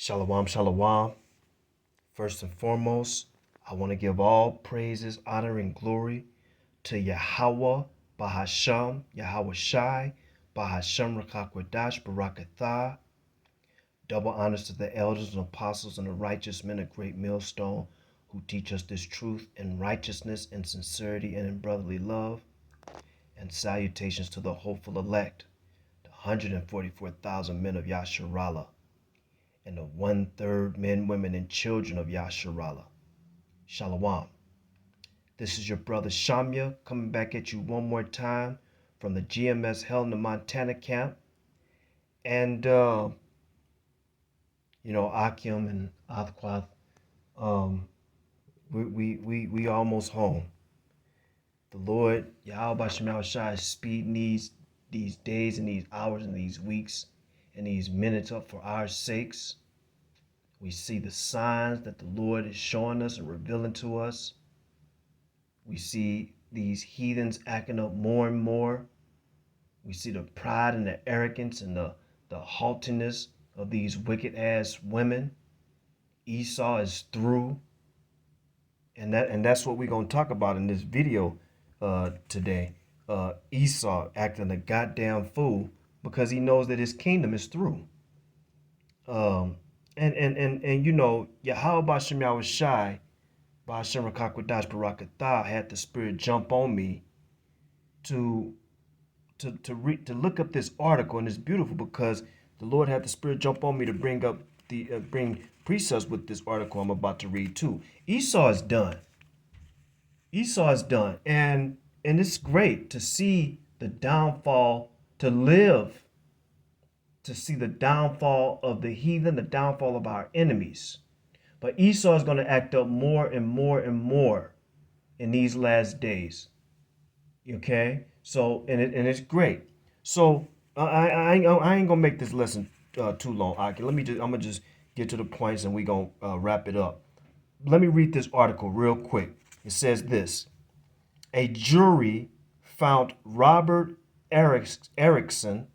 Shalom, shalom. First and foremost, I want to give all praises, honor, and glory to Yahweh, Bahasham, Yahweh Shai, Bahasham Rakakwadash, Barakatha. Double honors to the elders and apostles and the righteous men of great millstone who teach us this truth in righteousness and sincerity and in brotherly love. And salutations to the hopeful elect, the 144,000 men of Yasharallah, and the 1/3 men, women, and children of Yasharallah. Shalom. This is your brother Shamya coming back at you one more time from the GMS held in the Montana camp. And, Akim and Athquath, we almost home. The Lord, Yahweh Shemel Shai, is speeding these days and these hours and these weeks and these minutes up for our sakes. We see the signs that the Lord is showing us and revealing to us. We see these heathens acting up more and more. We see the pride and the arrogance and the haughtiness of these wicked ass women. Esau is through. And that's what we're going to talk about in this video today. Esau acting a goddamn fool because he knows that his kingdom is through. And Yahweh Bashem Yahweh Shai, Bashem Rakakwadash Barakatha had the spirit jump on me to look up this article, and it's beautiful because the Lord had the spirit jump on me to bring up bring precepts with this article I'm about to read too. Esau is done. Esau is done, and it's great to see the downfall, to see the downfall of the heathen, the downfall of our enemies. But Esau is going to act up more and more and more in these last days. Okay, so and it's great. So I ain't gonna make this lesson too long. I'm gonna just get to the points and we gonna wrap it up. Let me read this article real quick. It says this: a jury found Robert Erickson.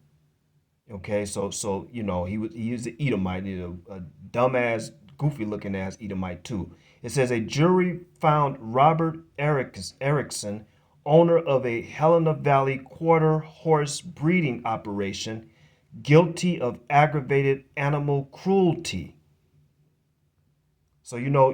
Okay, so he was an Edomite, a dumbass, goofy looking ass Edomite too. It says a jury found Robert Erickson, owner of a Helena Valley quarter horse breeding operation, guilty of aggravated animal cruelty. So you know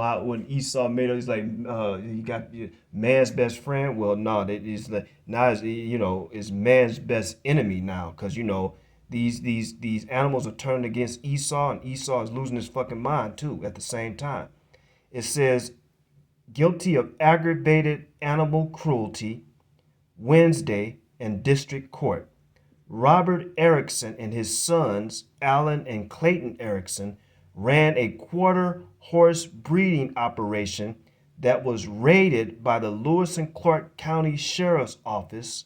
how when Esau made it, he's like, you got your man's best friend. Well, no, it is like now it's man's best enemy now, because these animals are turned against Esau, and Esau is losing his fucking mind too at the same time. It says guilty of aggravated animal cruelty, Wednesday in district court. Robert Erickson and his sons, Alan and Clayton Erickson, ran a quarter horse breeding operation that was raided by the Lewis and Clark County Sheriff's Office.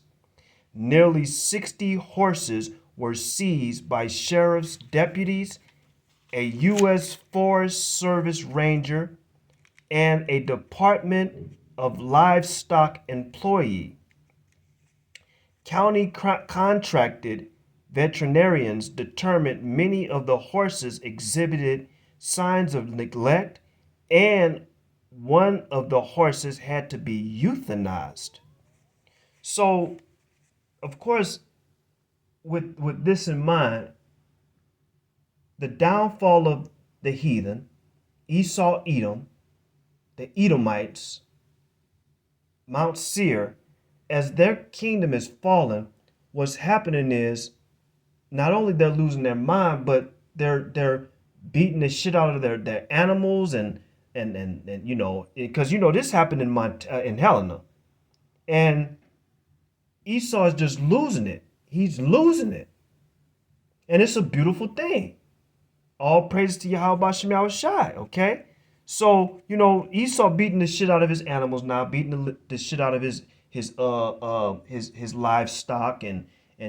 Nearly 60 horses were seized by sheriff's deputies, a U.S. Forest Service ranger, and a Department of Livestock employee. County contracted veterinarians determined many of the horses exhibited signs of neglect, and one of the horses had to be euthanized. So, of course, with this in mind, the downfall of the heathen, Esau, Edom, the Edomites, Mount Seir, as their kingdom is fallen, what's happening is not only they're losing their mind, but they're beating the shit out of their animals and because this happened in Helena, and Esau is just losing it. He's losing it, and it's a beautiful thing. All praise to Yahweh Bashem Yahweh Shai. Okay, so Esau beating the shit out of his animals now, beating the shit out of his livestock, and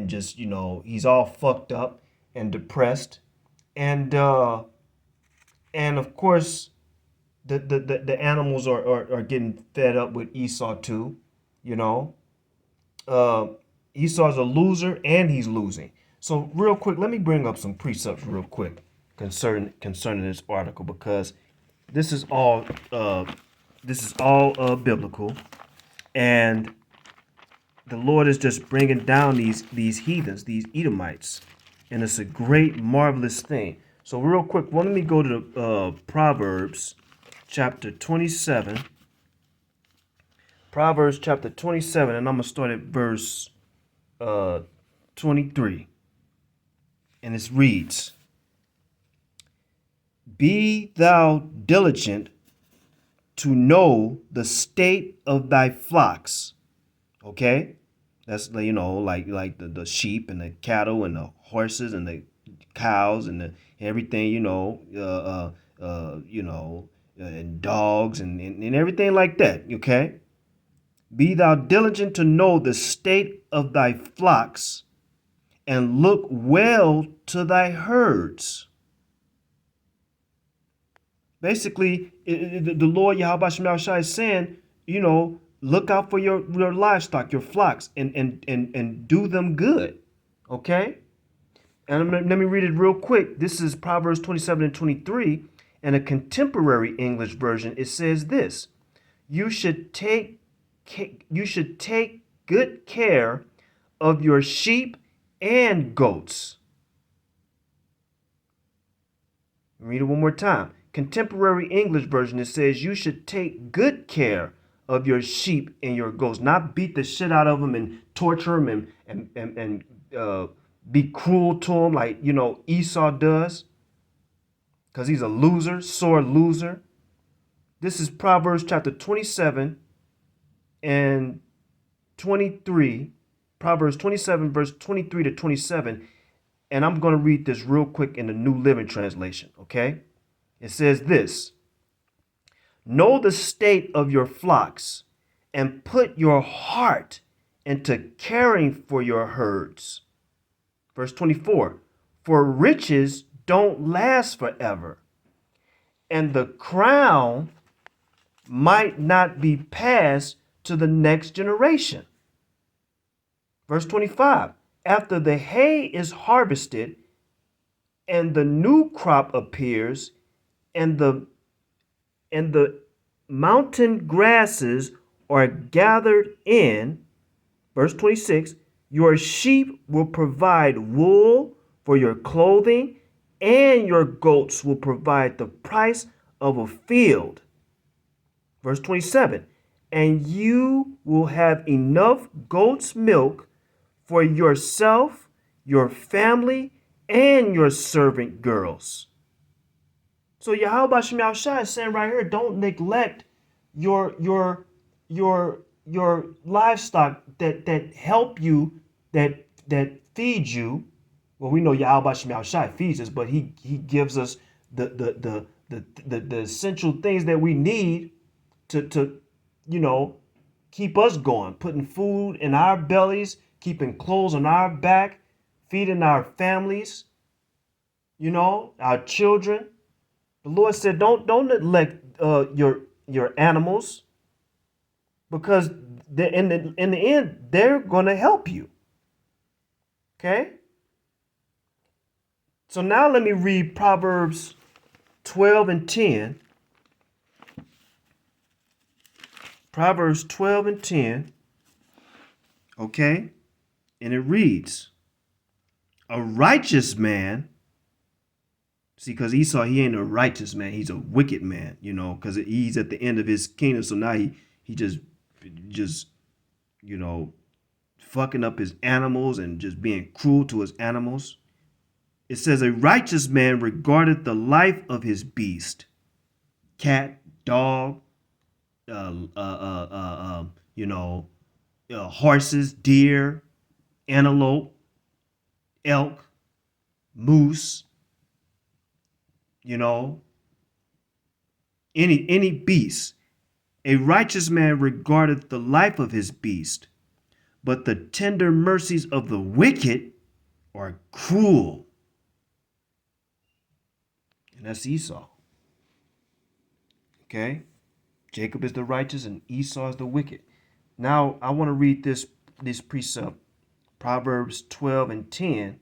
just he's all fucked up and depressed, and of course the animals are getting fed up with Esau too. Esau's a loser and he's losing. So real quick, let me bring up some precepts real quick. concerning this article, because this is all uh, biblical, and the Lord is just bringing down these heathens, these Edomites, and it's a great, marvelous thing. So real quick, let me go to the Proverbs chapter 27. Proverbs chapter 27, and I'm gonna start at verse uh, 23, and it reads, "Be thou diligent to know the state of thy flocks." Okay, that's like the sheep and the cattle and the horses and the cows and the everything, and dogs and everything like that. Okay, be thou diligent to know the state of thy flocks, and look well to thy herds. Basically, the Lord Yahweh Shema Shai is saying, look out for your livestock, your flocks, and do them good. Okay? And let me read it real quick. This is Proverbs 27 and 23. And a contemporary English version, it says this: You should take good care of your sheep and goats. Read it one more time. Contemporary English version, it says you should take good care of your sheep and your goats, not beat the shit out of them and torture them and be cruel to them like Esau does, because he's a loser, sore loser. This is Proverbs chapter 27 and 23. Proverbs 27 verse 23 to 27. And I'm going to read this real quick in the New Living Translation, okay? It says this: Know the state of your flocks, and put your heart into caring for your herds. Verse 24: For riches don't last forever, and the crown might not be passed to the next generation. Verse 25: After the hay is harvested and the new crop appears, and the mountain grasses are gathered in, verse 26, your sheep will provide wool for your clothing, and your goats will provide the price of a field. Verse 27, and you will have enough goat's milk for yourself, your family, and your servant girls. So Yahweh Shem Shai is saying right here, don't neglect your livestock that help you, that feed you. Well, we know Yahweh Shem Shai feeds us, but he gives us the essential things that we need to keep us going, putting food in our bellies, keeping clothes on our back, feeding our families, our children. The Lord said, don't neglect your animals, because in the end they're gonna help you. Okay. So now let me read Proverbs 12 and 10. Proverbs 12 and 10. Okay, and it reads, a righteous man. See, because Esau, he ain't a righteous man. He's a wicked man, because he's at the end of his kingdom. So now he just fucking up his animals and just being cruel to his animals. It says, a righteous man regardeth the life of his beast, cat, dog, horses, deer, antelope, elk, moose, any beast. A righteous man regardeth the life of his beast, but the tender mercies of the wicked are cruel. And that's Esau. Okay? Jacob is the righteous and Esau is the wicked. Now I want to read this precept, Proverbs 12 and 10,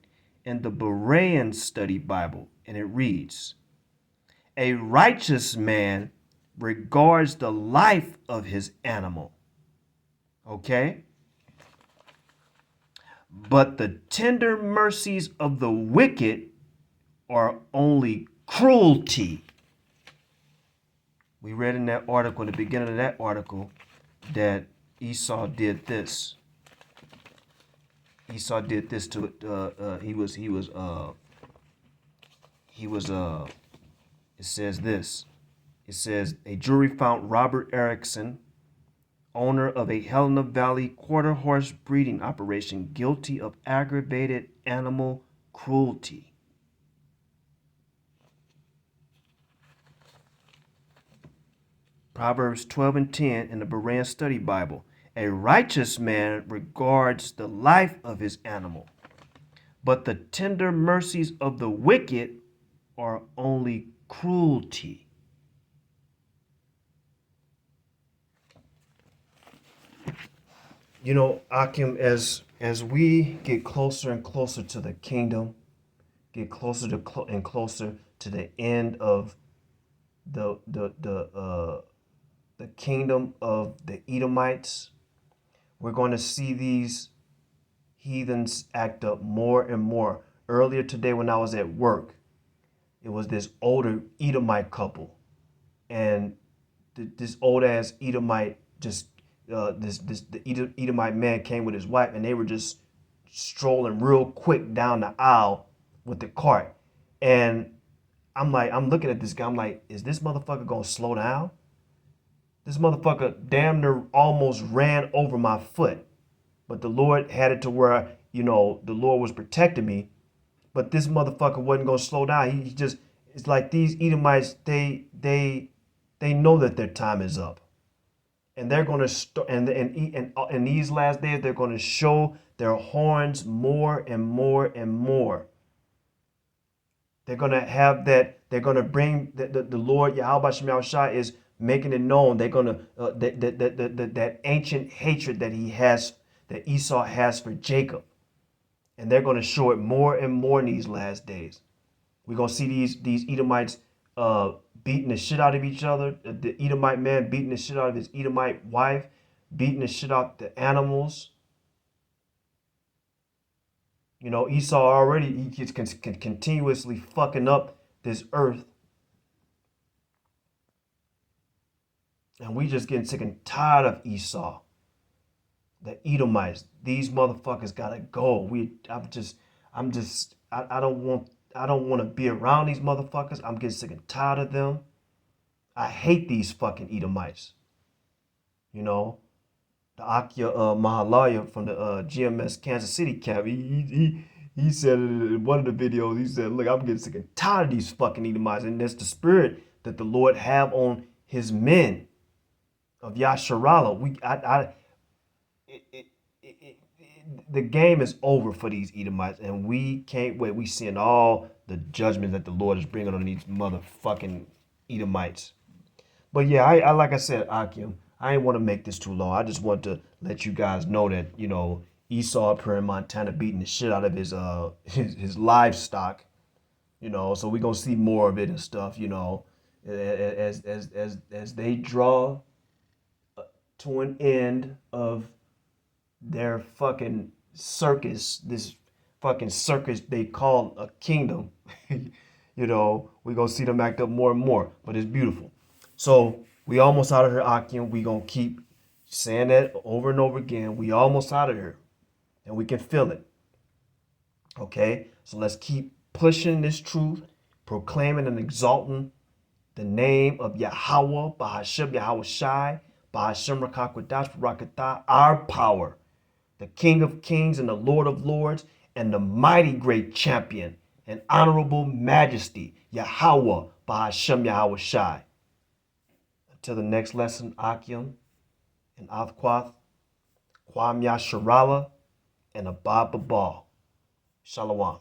in the Berean Study Bible, and it reads, "A righteous man regards the life of his animal." Okay? "But the tender mercies of the wicked are only cruelty." We read in that article, in the beginning of that article, that Esau did this. Esau did this to it says this. It says a jury found Robert Erickson, owner of a Helena Valley quarter horse breeding operation, guilty of aggravated animal cruelty. Proverbs 12 and 10 in the Berean Study Bible. A righteous man regards the life of his animal, but the tender mercies of the wicked are only cruelty. You know, Akim, as we get closer and closer to the kingdom, get closer to and closer to the end of the kingdom of the Edomites, we're going to see these heathens act up more and more. Earlier today, when I was at work, it was this older Edomite couple, and this old ass Edomite just the Edomite man came with his wife, and they were just strolling real quick down the aisle with the cart, and I'm looking at this guy. I'm like, is this motherfucker gonna slow down? This motherfucker damn near almost ran over my foot, but the Lord had it to where, you know, the Lord was protecting me. But this motherfucker wasn't gonna slow down. He just, it's like these Edomites, they know that their time is up, and they're gonna in these last days they're gonna show their horns more and more and more. They're gonna have that. They're gonna bring the Lord Yahweh Shem Yahushua is making it known. They're gonna that ancient hatred that he has, that Esau has for Jacob, and they're gonna show it more and more in these last days. We're gonna see these Edomites beating the shit out of each other. The Edomite man beating the shit out of his Edomite wife, beating the shit out the animals. You know, Esau already, he gets continuously fucking up this earth. And we just getting sick and tired of Esau. The Edomites, these motherfuckers gotta go. I don't want to be around these motherfuckers. I'm getting sick and tired of them. I hate these fucking Edomites. You know, the Akia Mahalaya from the GMS Kansas City camp, he said in one of the videos, he said, look, I'm getting sick and tired of these fucking Edomites. And that's the spirit that the Lord have on his men of Yasharala. The game is over for these Edomites, and we can't wait. We seeing all the judgment that the Lord is bringing on these motherfucking Edomites. But yeah, I like I said, Akim, I ain't want to make this too long. I just want to let you guys know that, you know, Esau up here in Montana beating the shit out of his livestock, you know. So we gonna see more of it and stuff, you know, as they draw to an end of their fucking circus, this fucking circus they call a kingdom. You know, we gonna see them act up more and more, but it's beautiful. So we almost out of here, Akim. We gonna keep saying that over and over again. We almost out of here, and we can feel it. Okay, so let's keep pushing this truth, proclaiming and exalting the name of Yahweh, Bahashem Yahweh Shai, Bahashem Rakakwadash Barakatah, our power, the King of Kings and the Lord of Lords, and the mighty great champion and honorable majesty, Yahweh, Bahashem Yahweh Shai. Until the next lesson, Akim and Athquath, Kwam Yasharala, and Abba Babal. Shalom.